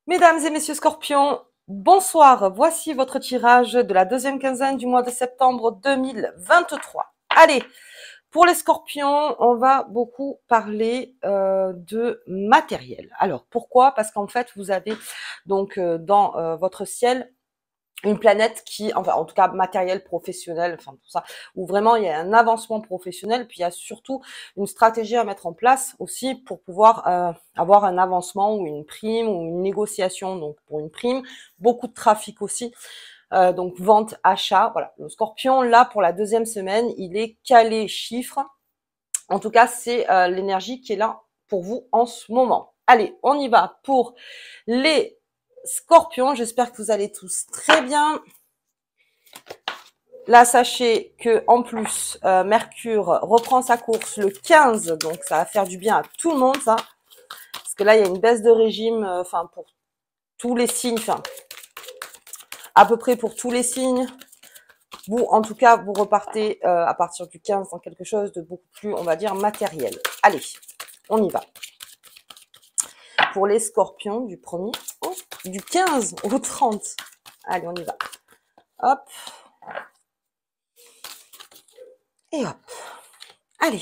Mesdames et messieurs Scorpions, bonsoir. Voici votre tirage de la deuxième quinzaine du mois de septembre 2023. Allez, pour les Scorpions, on va beaucoup parler de matériel. Alors, pourquoi? Parce qu'en fait, vous avez donc dans votre ciel une planète qui, enfin en tout cas matériel professionnel, enfin tout ça, où vraiment il y a un avancement professionnel, puis il y a surtout une stratégie à mettre en place aussi pour pouvoir avoir un avancement ou une prime ou une négociation. Donc pour une prime, beaucoup de trafic aussi, donc vente, achat, voilà. Le Scorpion là pour la deuxième semaine, il est calé chiffre. En tout cas, c'est l'énergie qui est là pour vous en ce moment. Allez, on y va pour les Scorpions. J'espère que vous allez tous très bien. Là, sachez que en plus, Mercure reprend sa course le 15, donc ça va faire du bien à tout le monde, ça. Parce que là, il y a une baisse de régime, enfin pour tous les signes, enfin à peu près pour tous les signes. Vous, en tout cas, vous repartez à partir du 15 dans quelque chose de beaucoup plus, on va dire, matériel. Allez, on y va. Pour les Scorpions, du 15 au 30. Allez, on y va. Hop. Et hop. Allez.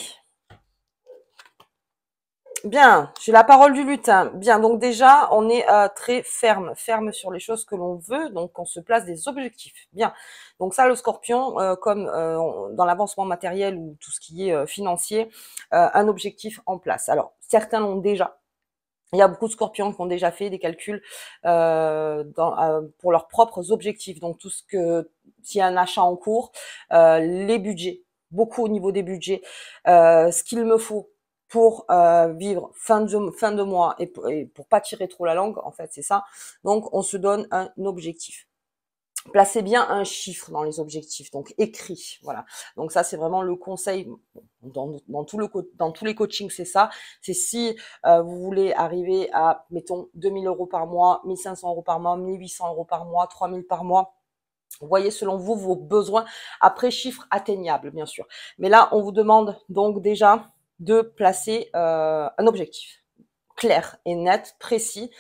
Bien, j'ai la parole du lutin. Bien, donc déjà, on est très ferme sur les choses que l'on veut, donc on se place des objectifs. Bien, donc ça, le scorpion, comme dans l'avancement matériel ou tout ce qui est financier, un objectif en place. Alors, certains l'ont déjà. Il y a beaucoup de scorpions qui ont déjà fait des calculs pour leurs propres objectifs. Donc, tout ce que, s'il y a un achat en cours, les budgets, beaucoup au niveau des budgets, ce qu'il me faut pour vivre fin de mois et pour pas tirer trop la langue, en fait, c'est ça. Donc, on se donne un objectif. Placez bien un chiffre dans les objectifs, donc écrit, voilà. Donc ça, c'est vraiment le conseil dans tous les coachings, c'est ça. C'est si vous voulez arriver à, mettons, 2000 euros par mois, 1500 euros par mois, 1800 euros par mois, 3000 par mois. Vous voyez selon vous vos besoins. Après, chiffre atteignable, bien sûr. Mais là, on vous demande donc déjà de placer un objectif clair et net, précis,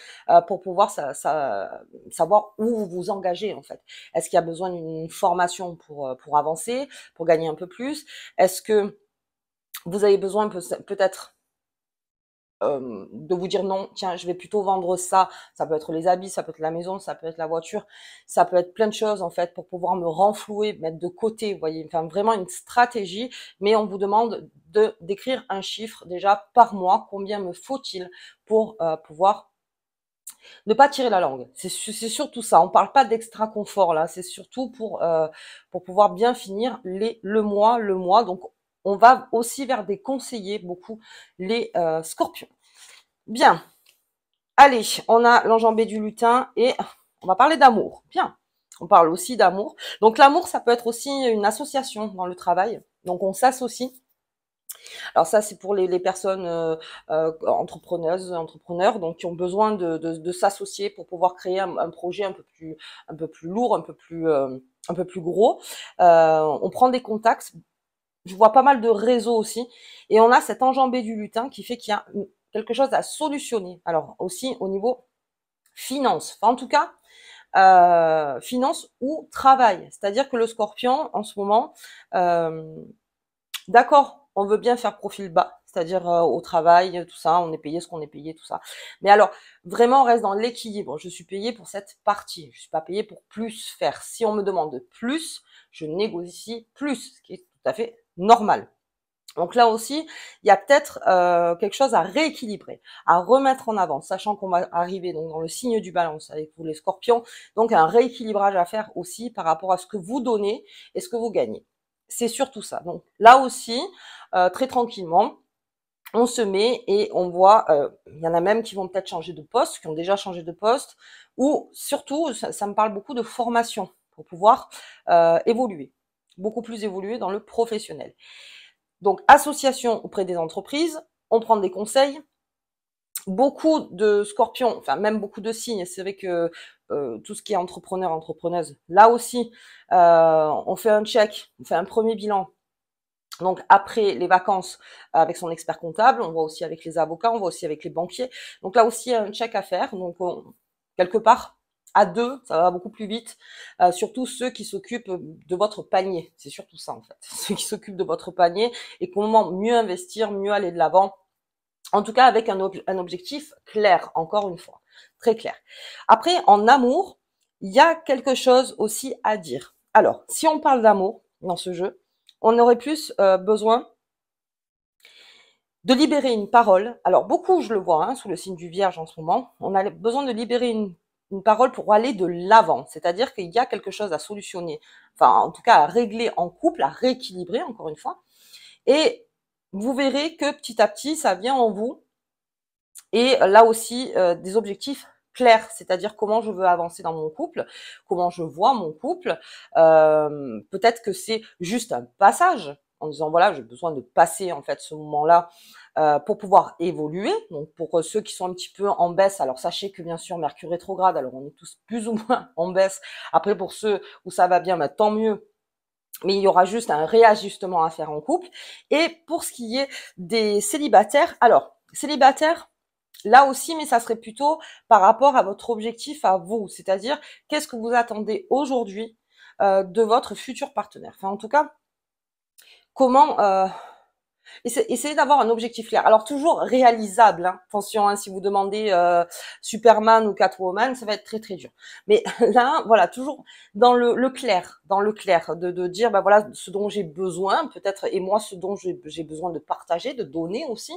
pour pouvoir savoir où vous vous engagez en fait. Est-ce qu'il y a besoin d'une formation pour avancer, pour gagner un peu plus? Est-ce que vous avez besoin peut-être de vous dire non, tiens, je vais plutôt vendre ça. Ça peut être les habits, ça peut être la maison, ça peut être la voiture, ça peut être plein de choses en fait pour pouvoir me renflouer, mettre de côté, vous voyez, enfin vraiment une stratégie. Mais on vous demande d'écrire un chiffre déjà par mois. Combien me faut-il pour pouvoir ne pas tirer la langue. C'est surtout ça. On parle pas d'extra confort là. C'est surtout pour pouvoir bien finir le mois. Donc on va aussi vers des conseillers beaucoup les scorpions. Bien. Allez, on a l'enjambé du lutin et on va parler d'amour. Bien. On parle aussi d'amour. Donc l'amour, ça peut être aussi une association dans le travail. Donc on s'associe. Alors ça, c'est pour les personnes entrepreneurs, donc qui ont besoin de s'associer pour pouvoir créer un projet un peu plus lourd, un peu plus gros. On prend des contacts. Je vois pas mal de réseaux aussi, et on a cet enjambé du lutin qui fait qu'il y a quelque chose à solutionner. Alors aussi au niveau finance, enfin, en tout cas finance ou travail. C'est-à-dire que le Scorpion en ce moment, euh, d'accord, on veut bien faire profil bas, c'est-à-dire au travail, tout ça, on est payé ce qu'on est payé, tout ça. Mais alors, vraiment, on reste dans l'équilibre. Je suis payé pour cette partie. Je suis pas payé pour plus faire. Si on me demande plus, je négocie plus, ce qui est tout à fait normal. Donc là aussi, il y a peut-être quelque chose à rééquilibrer, à remettre en avant, sachant qu'on va arriver donc dans le signe du balance avec vous les scorpions, donc un rééquilibrage à faire aussi par rapport à ce que vous donnez et ce que vous gagnez. C'est surtout ça. Donc là aussi, très tranquillement, on se met et on voit, il y en a même qui vont peut-être changer de poste, qui ont déjà changé de poste, ou surtout, ça me parle beaucoup de formation pour pouvoir évoluer, beaucoup plus évoluer dans le professionnel. Donc, association auprès des entreprises, on prend des conseils. Beaucoup de scorpions, enfin même beaucoup de signes, c'est vrai que tout ce qui est entrepreneur, entrepreneuse, là aussi, on fait un check, on fait un premier bilan. Donc après les vacances avec son expert comptable, on voit aussi avec les avocats, on voit aussi avec les banquiers. Donc là aussi, il y a un check à faire. Donc quelque part. À deux, ça va beaucoup plus vite. Surtout ceux qui s'occupent de votre panier. C'est surtout ça, en fait. Ceux qui s'occupent de votre panier et comment mieux investir, mieux aller de l'avant. En tout cas, avec un objectif clair, encore une fois. Très clair. Après, en amour, il y a quelque chose aussi à dire. Alors, si on parle d'amour dans ce jeu, on aurait plus besoin de libérer une parole. Alors, beaucoup, je le vois, hein, sous le signe du Vierge en ce moment, on a besoin de libérer une parole pour aller de l'avant. C'est-à-dire qu'il y a quelque chose à solutionner, enfin, en tout cas, à régler en couple, à rééquilibrer, encore une fois. Et vous verrez que petit à petit, ça vient en vous. Et là aussi, des objectifs clairs, c'est-à-dire comment je veux avancer dans mon couple, comment je vois mon couple. Peut-être que c'est juste un passage, en disant voilà, j'ai besoin de passer en fait ce moment-là pour pouvoir évoluer. Donc pour ceux qui sont un petit peu en baisse, alors sachez que bien sûr Mercure rétrograde, alors on est tous plus ou moins en baisse. Après pour ceux où ça va bien, bah, tant mieux. Mais il y aura juste un réajustement à faire en couple. Et pour ce qui est des célibataires, alors célibataires, là aussi, mais ça serait plutôt par rapport à votre objectif à vous, c'est-à-dire qu'est-ce que vous attendez aujourd'hui de votre futur partenaire. Enfin, en tout cas, comment essayez d'avoir un objectif clair. Alors toujours réalisable. Hein. Attention, hein, si vous demandez Superman ou Catwoman, ça va être très très dur. Mais là, voilà, toujours dans le clair, de dire bah voilà ce dont j'ai besoin, peut-être et moi ce dont j'ai besoin de partager, de donner aussi.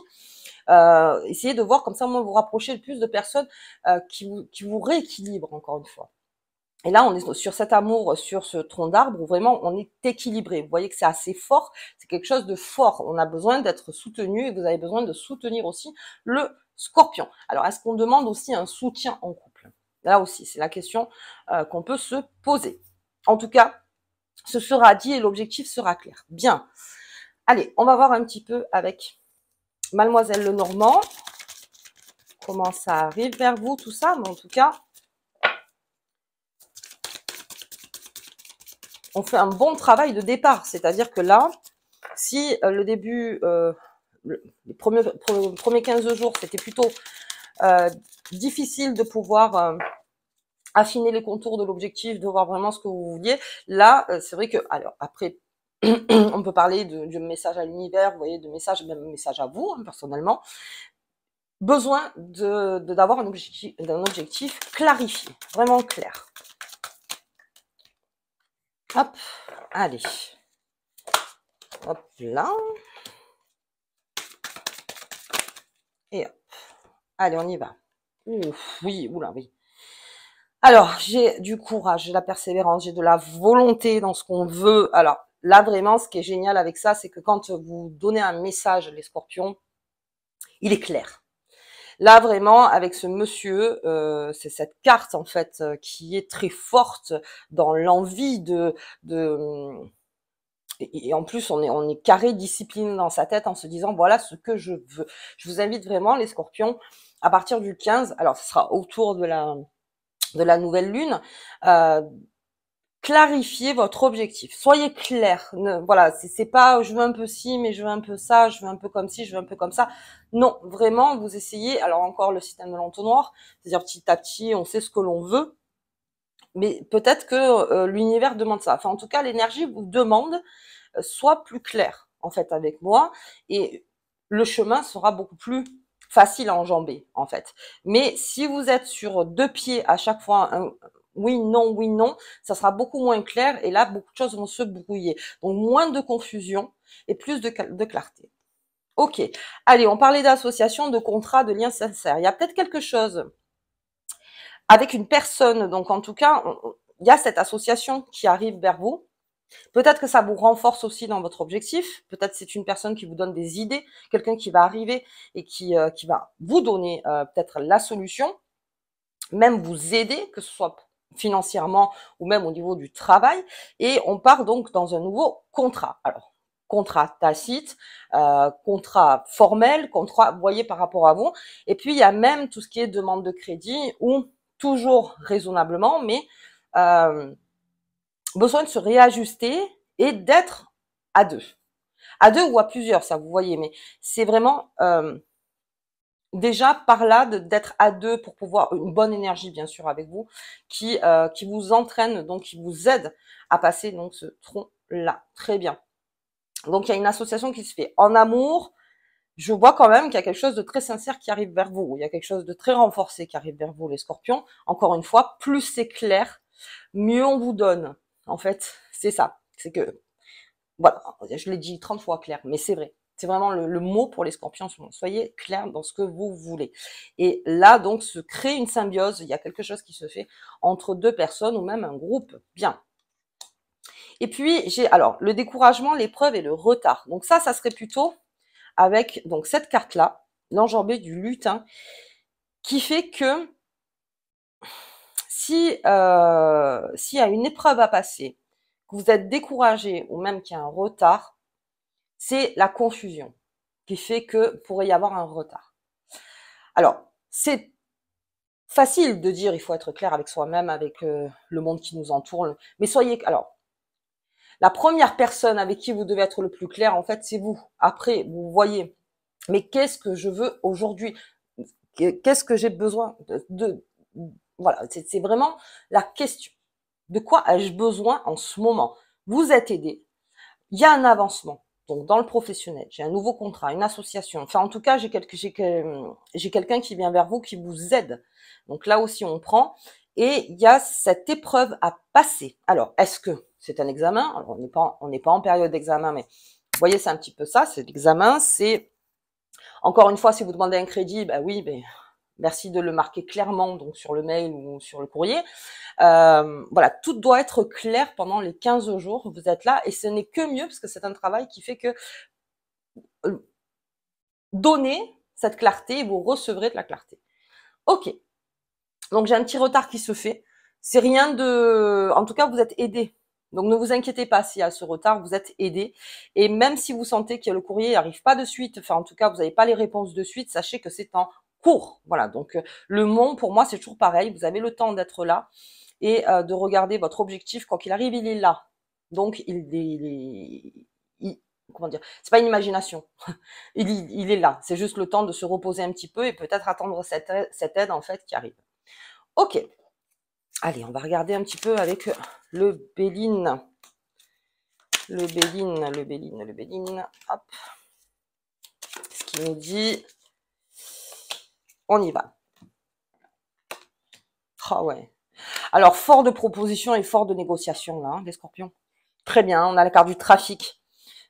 Essayez de voir comme ça, moi, vous rapprocher le plus de personnes qui vous rééquilibrent encore une fois. Et là, on est sur cet amour, sur ce tronc d'arbre où vraiment on est équilibré. Vous voyez que c'est assez fort, c'est quelque chose de fort. On a besoin d'être soutenu et vous avez besoin de soutenir aussi le Scorpion. Alors, est-ce qu'on demande aussi un soutien en couple? Là aussi, c'est la question qu'on peut se poser. En tout cas, ce sera dit et l'objectif sera clair. Bien. Allez, on va voir un petit peu avec Mademoiselle Lenormand. Comment ça arrive vers vous, tout ça. Mais en tout cas, on fait un bon travail de départ. C'est-à-dire que là, si le début, les premiers 15 jours, c'était plutôt difficile de pouvoir affiner les contours de l'objectif, de voir vraiment ce que vous vouliez. Là, c'est vrai que, alors après, on peut parler de message à l'univers, vous voyez, de message, même message à vous, hein, personnellement. Besoin d'avoir un objectif clarifié, vraiment clair. Hop, allez. Hop là. Et hop. Allez, on y va. Ouf, oui, oula, oui. Alors, j'ai du courage, j'ai de la persévérance, j'ai de la volonté dans ce qu'on veut. Alors, là, vraiment, ce qui est génial avec ça, c'est que quand vous donnez un message, les scorpions, il est clair. Là, vraiment, avec ce monsieur, c'est cette carte, en fait, qui est très forte dans l'envie et en plus, on est carré, discipliné dans sa tête en se disant, voilà ce que je veux. Je vous invite vraiment, les scorpions, à partir du 15, alors ce sera autour de la nouvelle lune, clarifiez votre objectif. Soyez clair. Voilà, c'est pas je veux un peu ci, mais je veux un peu ça, je veux un peu comme ci, je veux un peu comme ça. Non, vraiment, vous essayez. Alors encore le système de l'entonnoir, c'est-à-dire petit à petit, on sait ce que l'on veut, mais peut-être que l'univers demande ça. Enfin, en tout cas, l'énergie vous demande soit plus clair en fait avec moi et le chemin sera beaucoup plus facile à enjamber en fait. Mais si vous êtes sur deux pieds à chaque fois, oui, non, ça sera beaucoup moins clair et là beaucoup de choses vont se brouiller. Donc moins de confusion et plus de clarté. Ok, allez, on parlait d'association, de contrat, de lien sincère. Il y a peut-être quelque chose avec une personne, donc en tout cas, il y a cette association qui arrive vers vous. Peut-être que ça vous renforce aussi dans votre objectif. Peut-être c'est une personne qui vous donne des idées, quelqu'un qui va arriver et qui va vous donner peut-être la solution, même vous aider, que ce soit financièrement ou même au niveau du travail. Et on part donc dans un nouveau contrat. Alors, contrat tacite, contrat formel, contrat, vous voyez, par rapport à vous. Et puis, il y a même tout ce qui est demande de crédit ou toujours raisonnablement, mais besoin de se réajuster et d'être à deux ou à plusieurs, ça vous voyez, mais c'est vraiment déjà par là d'être à deux pour pouvoir une bonne énergie bien sûr avec vous qui vous entraîne, donc qui vous aide à passer donc ce tronc là. Très bien. Donc il y a une association qui se fait en amour. Je vois quand même qu'il y a quelque chose de très sincère qui arrive vers vous. Il y a quelque chose de très renforcé qui arrive vers vous, les scorpions. Encore une fois, plus c'est clair, mieux on vous donne. En fait, c'est ça. C'est que, voilà, je l'ai dit 30 fois clair, mais c'est vrai. C'est vraiment le mot pour les scorpions. Soyez clair dans ce que vous voulez. Et là, donc, se crée une symbiose. Il y a quelque chose qui se fait entre deux personnes ou même un groupe. Bien. Et puis, j'ai, alors, le découragement, l'épreuve et le retard. Donc ça serait plutôt avec donc cette carte-là, l'enjambée du lutin, qui fait que si s'il y a une épreuve à passer, que vous êtes découragé ou même qu'il y a un retard, c'est la confusion qui fait que pourrait y avoir un retard. Alors, c'est facile de dire il faut être clair avec soi-même, avec le monde qui nous entoure, mais soyez alors la première personne avec qui vous devez être le plus clair, en fait, c'est vous. Après, vous voyez, mais qu'est-ce que je veux aujourd'hui? Qu'est-ce que j'ai besoin voilà, c'est vraiment la question. De quoi ai-je besoin en ce moment? Vous êtes aidé. Il y a un avancement. Donc, dans le professionnel, j'ai un nouveau contrat, une association. Enfin, en tout cas, j'ai quelqu'un qui vient vers vous, qui vous aide. Donc là aussi, on prend. Et il y a cette épreuve à passer. Alors, est-ce que c'est un examen? Alors, on n'est pas en période d'examen, mais vous voyez, c'est un petit peu ça. C'est l'examen. C'est, encore une fois, si vous demandez un crédit, ben oui, ben, merci de le marquer clairement donc sur le mail ou sur le courrier. Voilà, tout doit être clair pendant les 15 jours. Vous êtes là et ce n'est que mieux parce que c'est un travail qui fait que donnez cette clarté et vous recevrez de la clarté. Ok, donc j'ai un petit retard qui se fait. C'est rien de... En tout cas, vous êtes aidé. Donc ne vous inquiétez pas s'il y a ce retard, vous êtes aidé. Et même si vous sentez que le courrier n'arrive pas de suite, enfin en tout cas vous n'avez pas les réponses de suite, sachez que c'est en cours. Voilà, donc le monde pour moi c'est toujours pareil, vous avez le temps d'être là et de regarder votre objectif, quoi qu'il arrive, il est là. Donc comment dire, c'est pas une imagination, il est là, c'est juste le temps de se reposer un petit peu et peut-être attendre cette aide en fait qui arrive. Ok, allez, on va regarder un petit peu avec le Béline. Le Béline, hop. Ce qui nous dit, on y va. Ah ouais. Alors, fort de propositions et fort de négociations, là, les scorpions. Très bien, on a la carte du trafic.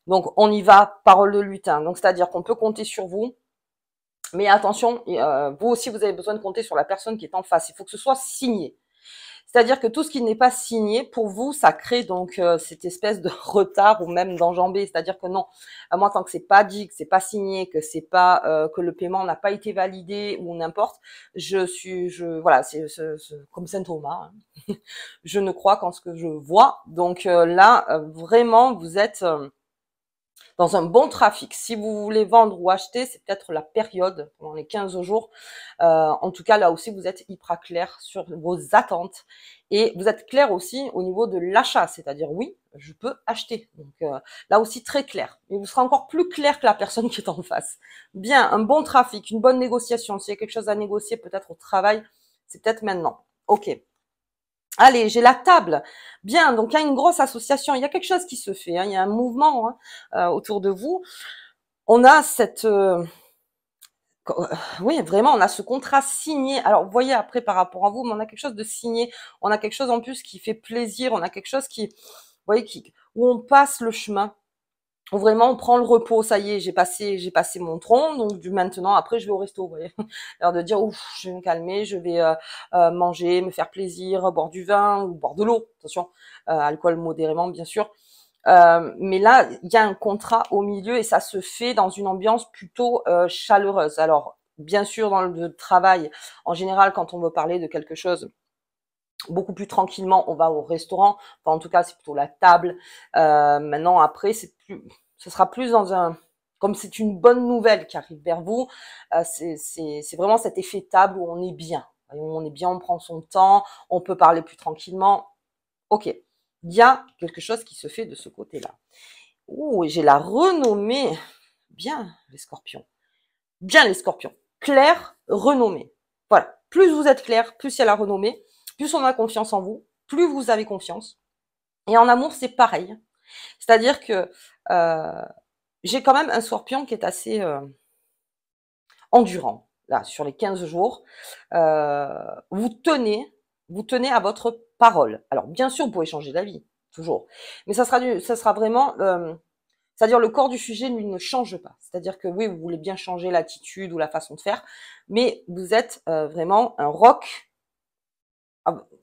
Donc, on y va, parole de lutin. Donc, c'est-à-dire qu'on peut compter sur vous. Mais attention, vous aussi, vous avez besoin de compter sur la personne qui est en face. Il faut que ce soit signé. C'est-à-dire que tout ce qui n'est pas signé, pour vous, ça crée donc cette espèce de retard ou même d'enjambée. C'est-à-dire que non, moi, tant que c'est pas dit, que c'est pas signé, que c'est pas que le paiement n'a pas été validé ou n'importe, voilà, c'est comme Saint Thomas. Hein. Je ne crois qu'en ce que je vois. Donc là, vraiment, vous êtes dans un bon trafic. Si vous voulez vendre ou acheter, c'est peut-être la période pendant les 15 jours. En tout cas, là aussi, vous êtes hyper clair sur vos attentes et vous êtes clair aussi au niveau de l'achat, c'est-à-dire oui, je peux acheter. Donc là aussi très clair. Et vous serez encore plus clair que la personne qui est en face. Bien, un bon trafic, une bonne négociation. S'il y a quelque chose à négocier, peut-être au travail, c'est peut-être maintenant. Ok. Allez, j'ai la table. Bien, donc il y a une grosse association, il y a quelque chose qui se fait, hein, il y a un mouvement autour de vous. On a cette... oui, vraiment, on a ce contrat signé. Alors, vous voyez, après, par rapport à vous, mais on a quelque chose de signé. On a quelque chose en plus qui fait plaisir. On a quelque chose qui, vous voyez, où on passe le chemin. Où vraiment, on prend le repos. Ça y est, j'ai passé mon tronc. Donc, du maintenant, après, je vais au resto. Vous voyez, alors de dire, ouf, je vais me calmer, je vais manger, me faire plaisir, boire du vin ou boire de l'eau. Attention, alcool modérément, bien sûr. Mais là, il y a un contrat au milieu et ça se fait dans une ambiance plutôt chaleureuse. Alors, bien sûr, dans le travail, en général, quand on veut parler de quelque chose beaucoup plus tranquillement, on va au restaurant. Enfin, en tout cas, c'est plutôt la table. Maintenant, après, ce sera plus dans un... Comme c'est une bonne nouvelle qui arrive vers vous, c'est vraiment cet effet table où on est bien. On est bien, on prend son temps, on peut parler plus tranquillement. Ok. Il y a quelque chose qui se fait de ce côté-là. Ouh, et j'ai la renommée. Bien, les scorpions. Bien, les scorpions. clair, renommé. Voilà. Plus vous êtes clair, plus il y a la renommée, plus on a confiance en vous, plus vous avez confiance. Et en amour, c'est pareil. C'est-à-dire que j'ai quand même un scorpion qui est assez endurant. Là, sur les 15 jours, vous tenez à votre parole. Alors, bien sûr, vous pouvez changer d'avis, toujours. Mais ça sera vraiment, c'est-à-dire le corps du sujet, lui, ne change pas. C'est-à-dire que oui, vous voulez bien changer l'attitude ou la façon de faire, mais vous êtes vraiment un roc.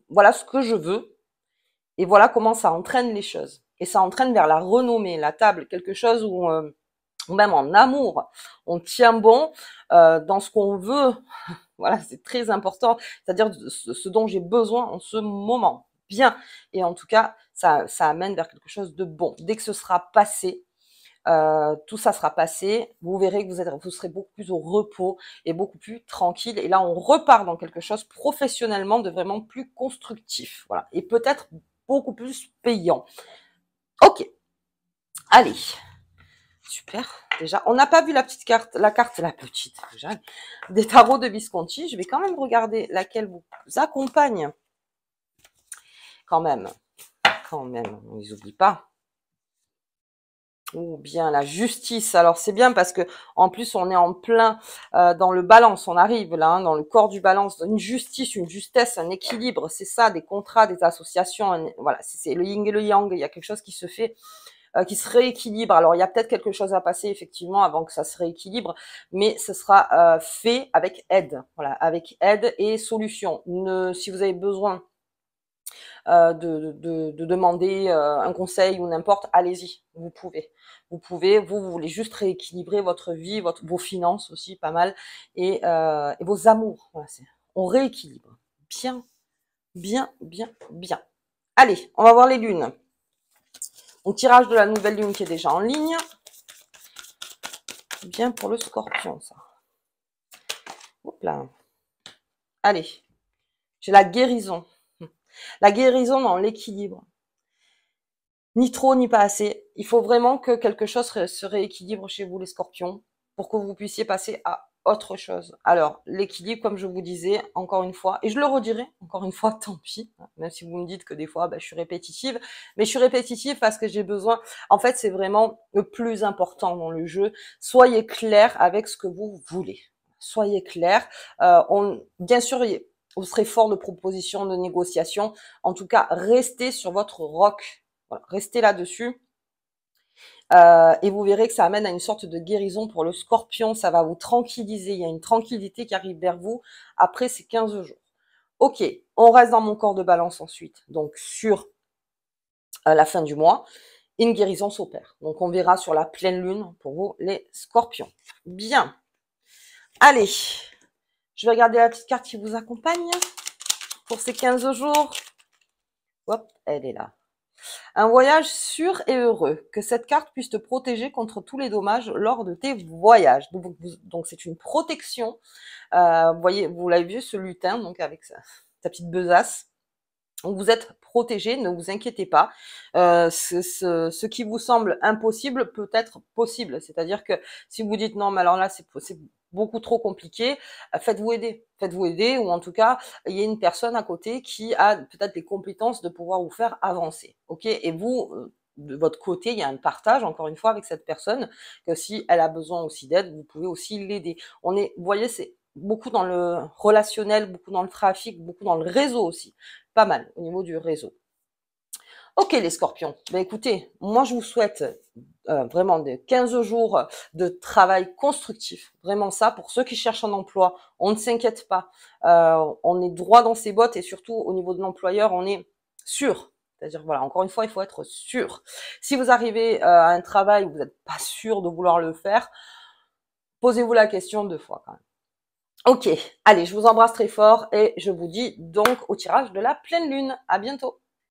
Voilà ce que je veux, et voilà comment ça entraîne les choses. Et ça entraîne vers la renommée, la table, quelque chose où même en amour, on tient bon dans ce qu'on veut. Voilà, c'est très important. C'est-à-dire ce dont j'ai besoin en ce moment. Bien. Et en tout cas, ça amène vers quelque chose de bon. Dès que ce sera passé, tout ça sera passé, vous verrez que vous serez beaucoup plus au repos et beaucoup plus tranquille. Et là, on repart dans quelque chose professionnellement de vraiment plus constructif. Voilà. Et peut-être beaucoup plus payant. Ok. Allez. Super. Déjà, on n'a pas vu la petite carte, la petite, déjà, des tarots de Visconti. Je vais quand même regarder laquelle vous accompagne. Quand même, on ne les oublie pas. Ou bien la justice. Alors c'est bien parce que en plus on est en plein dans le balance. On arrive là dans le corps du balance, une justice, une justesse, un équilibre. C'est ça, des contrats, des associations. Voilà, c'est le yin et le yang. Il y a quelque chose qui se fait. Qui se rééquilibre. Alors, il y a peut-être quelque chose à passer, effectivement, avant que ça se rééquilibre, mais ce sera fait avec aide. Voilà, avec aide et solution. Si vous avez besoin de demander un conseil ou n'importe, allez-y, vous pouvez. Vous voulez juste rééquilibrer votre vie, vos finances aussi, pas mal, et vos amours. Voilà, on rééquilibre. Bien, bien, bien, bien. Allez, on va voir les lunes. Donc, tirage de la nouvelle lune qui est déjà en ligne. Bien pour le scorpion, ça. Hop là. Allez. J'ai la guérison. La guérison dans l'équilibre. Ni trop, ni pas assez. Il faut vraiment que quelque chose se rééquilibre chez vous, les scorpions, pour que vous puissiez passer à autre chose. Alors, l'équilibre, comme je vous disais, encore une fois, et je le redirai, encore une fois, tant pis, hein, même si vous me dites que des fois, je suis répétitive, mais je suis répétitive parce que j'ai besoin, en fait, c'est vraiment le plus important dans le jeu. Soyez clair avec ce que vous voulez. Soyez clair. Bien sûr, vous serez fort de propositions, de négociations. En tout cas, restez sur votre roc. Voilà, restez là-dessus. Et vous verrez que ça amène à une sorte de guérison pour le scorpion. Ça va vous tranquilliser. Il y a une tranquillité qui arrive vers vous après ces 15 jours. Ok, on reste dans mon corps de balance ensuite. Donc, sur la fin du mois, une guérison s'opère. Donc, on verra sur la pleine lune pour vous, les scorpions. Bien. Allez, je vais regarder la petite carte qui vous accompagne pour ces 15 jours. Hop, elle est là. Un voyage sûr et heureux. Que cette carte puisse te protéger contre tous les dommages lors de tes voyages. Donc c'est une protection. Vous l'avez vu, ce lutin, donc avec sa petite besace. Donc vous êtes protégé, ne vous inquiétez pas. Ce qui vous semble impossible peut être possible. C'est-à-dire que si vous dites non, mais alors là c'est beaucoup trop compliqué, faites-vous aider. Faites-vous aider, ou en tout cas, il y a une personne à côté qui a peut-être les compétences de pouvoir vous faire avancer. Ok? Et vous, de votre côté, il y a un partage, encore une fois, avec cette personne, que si elle a besoin aussi d'aide, vous pouvez aussi l'aider. Vous voyez, c'est beaucoup dans le relationnel, beaucoup dans le trafic, beaucoup dans le réseau aussi. Pas mal au niveau du réseau. Ok les scorpions, écoutez, moi je vous souhaite vraiment des 15 jours de travail constructif. Vraiment ça, pour ceux qui cherchent un emploi, on ne s'inquiète pas. On est droit dans ses bottes, et surtout au niveau de l'employeur, on est sûr. C'est-à-dire, voilà, encore une fois, il faut être sûr. Si vous arrivez à un travail où vous n'êtes pas sûr de vouloir le faire, posez-vous la question 2 fois quand même. Ok, allez, je vous embrasse très fort et je vous dis donc au tirage de la pleine lune. À bientôt.